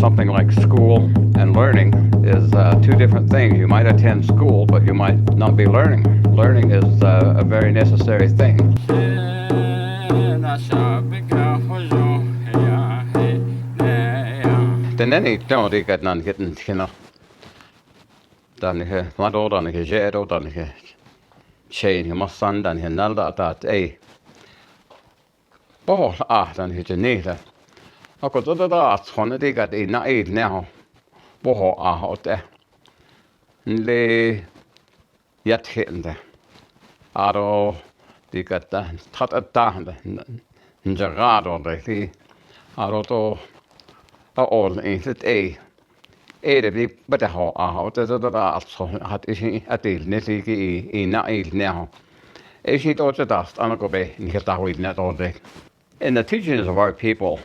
something like school and learning is two different things. You might attend school, but you might not be learning. Learning is a very necessary thing. Teneni toni kat nan kitten kino. Dan he mado dan he jedo dan he chain he masan dan he nalda tat ei. Bóhoosh'aah dan he tenita. Ako da tsone di kat I na I now. Bóhoosh'aah ote. Le yat hitende. Aro di kat tat atahende. Njagado de aro to all in het ei. Ede bli Bóhoosh'aah ote da hat I atil neti I na I now. Is it also dust anakobe nikatawid net all day. In the teachings of our people,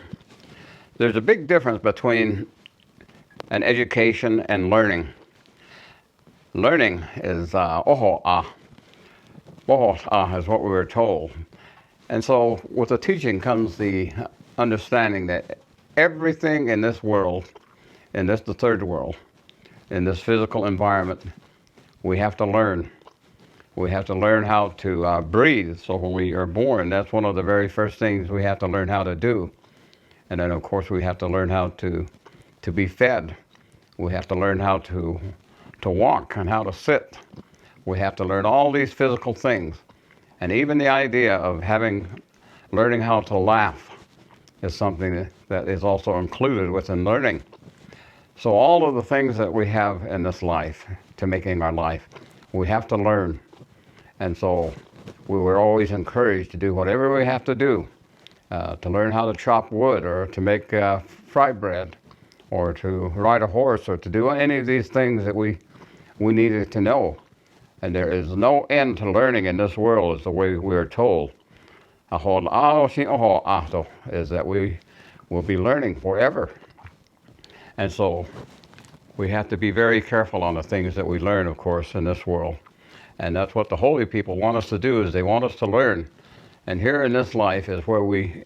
there's a big difference between an education and learning. Learning is Bóhoosh'aah. Bóhoosh'aah is what we were told. And so with the teaching comes the understanding that everything in this world, in this the third world, in this physical environment, we have to learn. We have to learn how to breathe. So when we are born, that's one of the very first things we have to learn how to do. And then, of course, we have to learn how to be fed. We have to learn how to walk and how to sit. We have to learn all these physical things. And even the idea of learning how to laugh is something that is also included within learning. So all of the things that we have in this life, to making our life, we have to learn. And so we were always encouraged to do whatever we have to do, to learn how to chop wood or to make fry bread or to ride a horse or to do any of these things that we needed to know. And there is no end to learning in this world, is the way we are told. Is that we will be learning forever. And so we have to be very careful on the things that we learn, of course, in this world. And that's what the holy people want us to do, is they want us to learn. And here in this life is where we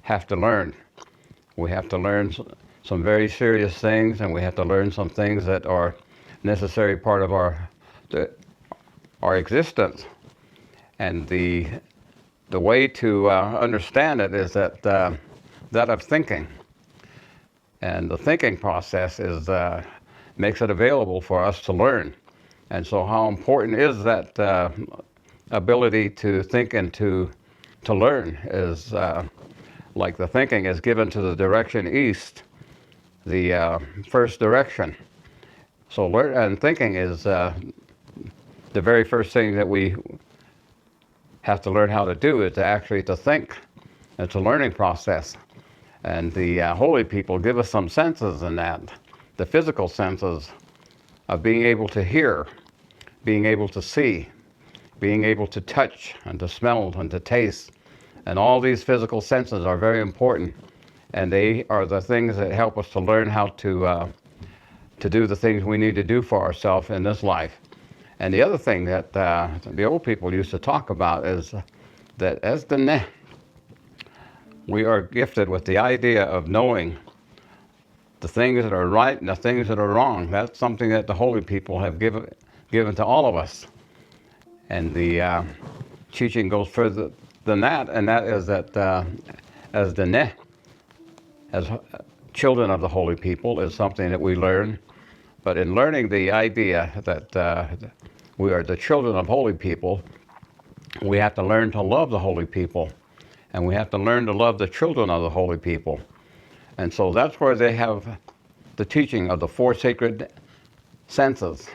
have to learn. We have to learn some very serious things, and we have to learn some things that are necessary part of our existence. And the way to understand it is that of thinking. And the thinking process makes it available for us to learn. And so how important is that ability to think and to learn is like the thinking is given to the direction east, the first direction. So thinking is the very first thing that we have to learn how to do, is to think. It's a learning process. And the holy people give us some senses in that. The physical senses of being able to hear, being able to see, being able to touch and to smell and to taste. And all these physical senses are very important. And they are the things that help us to learn how to do the things we need to do for ourselves in this life. And the other thing that the old people used to talk about is that as the ne, we are gifted with the idea of knowing the things that are right and the things that are wrong. That's something that the holy people have given to all of us. And the teaching goes further than that, and that is that as the ne, as children of the holy people, is something that we learn. But in learning the idea that we are the children of holy people, we have to learn to love the holy people. And we have to learn to love the children of the holy people. And so that's where they have the teaching of the four sacred senses.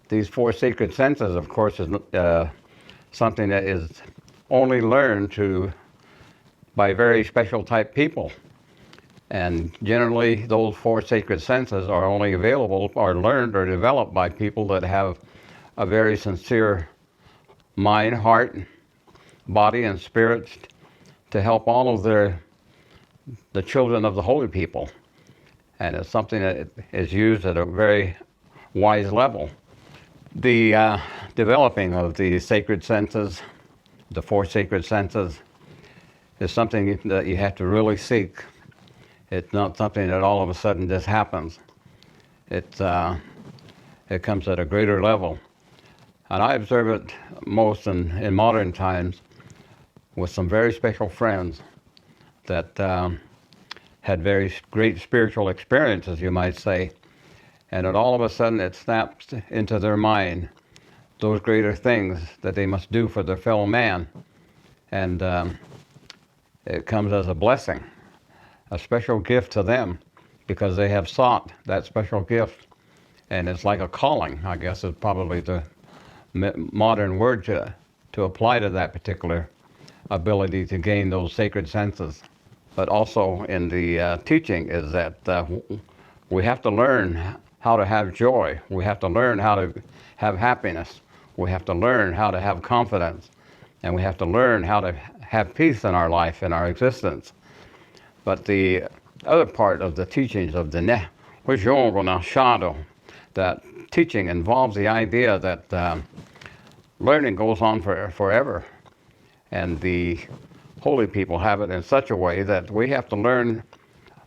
These four sacred senses, of course, is something that is only learned by very special type people. And generally, those four sacred senses are only available or learned or developed by people that have a very sincere mind, heart, body, and spirit to help all of the children of the holy people. And it's something that is used at a very wise level. The developing of the sacred senses, the four sacred senses, is something that you have to really seek. It's not something that all of a sudden just happens. It comes at a greater level. And I observe it most in modern times with some very special friends that had very great spiritual experiences, you might say. And then all of a sudden it snaps into their mind those greater things that they must do for their fellow man. And it comes as a blessing, a special gift to them, because they have sought that special gift. And it's like a calling, I guess is probably the modern word to apply to that particular ability to gain those sacred senses. But also in the teaching is that we have to learn how to have joy. We have to learn how to have happiness. We have to learn how to have confidence. And we have to learn how to have peace in our life, in our existence. But the other part of the teachings of the Bóhoosh'aah, that teaching involves the idea that learning goes on forever. And the holy people have it in such a way that we have to learn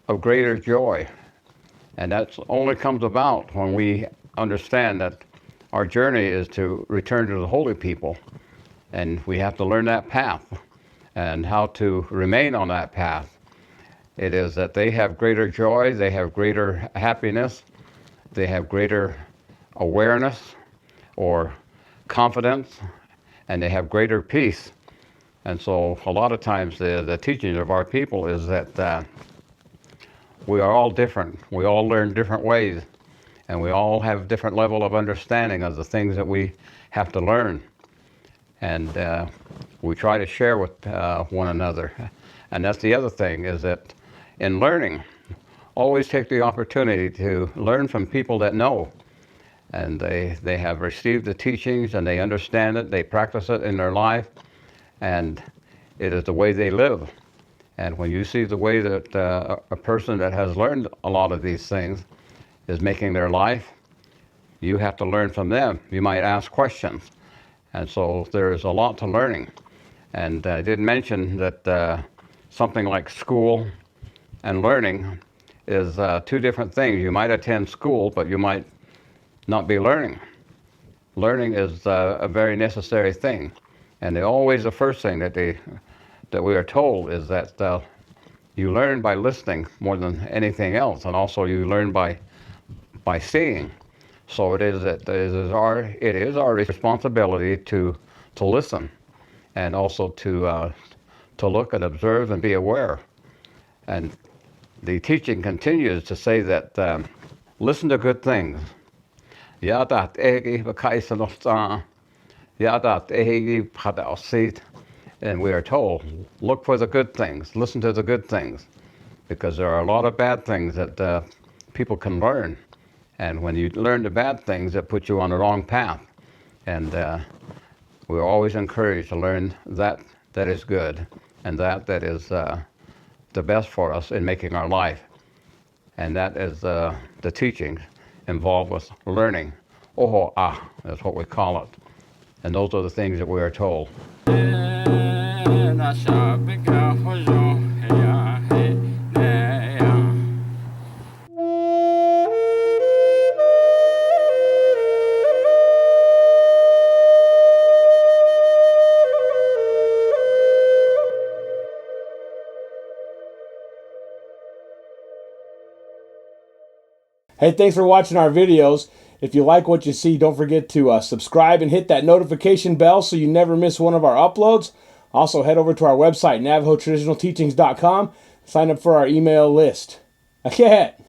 of greater joy. And that only comes about when we understand that our journey is to return to the holy people. And we have to learn that path and how to remain on that path. It is that they have greater joy, they have greater happiness, they have greater awareness or confidence, and they have greater peace. And so a lot of times the teaching of our people is that we are all different. We all learn different ways, and we all have different level of understanding of the things that we have to learn. And we try to share with one another. And that's the other thing, is that in learning, always take the opportunity to learn from people that know. And they have received the teachings, and they understand it, they practice it in their life, and it is the way they live. And when you see the way that a person that has learned a lot of these things is making their life, you have to learn from them. You might ask questions. And so there is a lot to learning. And I did mention that something like school and learning is two different things. You might attend school, but you might not be learning. Learning is a very necessary thing. And always the first thing that we are told is that you learn by listening more than anything else, and also you learn by seeing. So it is our responsibility to listen, and also to look and observe and be aware. And the teaching continues to say that listen to good things. Yadat egi v'kaisanostan, yadat egi padaosit. And we are told, look for the good things, listen to the good things, because there are a lot of bad things that people can learn. And when you learn the bad things, it puts you on the wrong path. And we're always encouraged to learn that is good, and that is the best for us in making our life. And that is the teachings involved with learning. Bóhoosh'aah, that's what we call it. And those are the things that we are told. Hey, thanks for watching our videos. If you like what you see, don't forget to subscribe and hit that notification bell so you never miss one of our uploads. Also, head over to our website, NavajoTraditionalTeachings.com. Sign up for our email list. Okay.